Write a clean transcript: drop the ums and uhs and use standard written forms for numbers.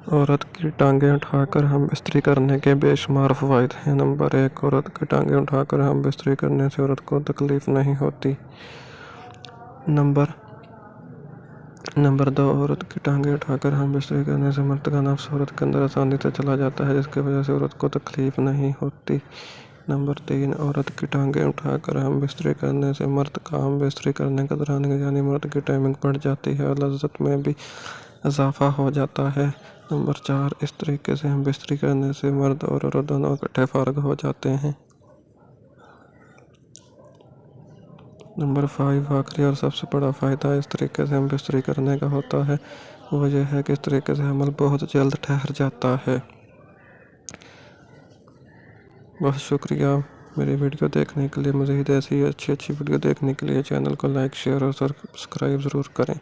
عورت کی ٹانگیں اٹھا کر ہم بستری کرنے کے بے شمار فوائد ہیں۔ نمبر 1، عورت کی ٹانگیں اٹھا کر ہم بستری کرنے سے عورت کو تکلیف نہیں ہوتی۔ نمبر 2، عورت کی ٹانگیں اٹھا کر ہم بستری کرنے سے مرد کا نفس عورت کے اندر آسانی سے چلا جاتا ہے، جس کی وجہ سے عورت کو تکلیف نہیں ہوتی۔ نمبر 3، عورت کی ٹانگیں اٹھا کر ہم بستری کرنے سے مرد کا ہم بستری کرنے کا دوران یعنی مرد کی ٹائمنگ بڑھ جاتی ہے اور لذت میں بھی اضافہ ہو جاتا ہے۔ نمبر 4، اس طریقے سے ہم بستری کرنے سے مرد اور عورت دونوں اکٹھے فارغ ہو جاتے ہیں۔ نمبر 5، آخری اور سب سے بڑا فائدہ اس طریقے سے ہم بستری کرنے کا ہوتا ہے وہ یہ ہے کہ اس طریقے سے حمل بہت جلد ٹھہر جاتا ہے۔ بہت شکریہ میری ویڈیو دیکھنے کے لیے۔ مزید ایسی اچھی ویڈیو دیکھنے کے لیے چینل کو لائک، شیئر اور سبسکرائب ضرور کریں۔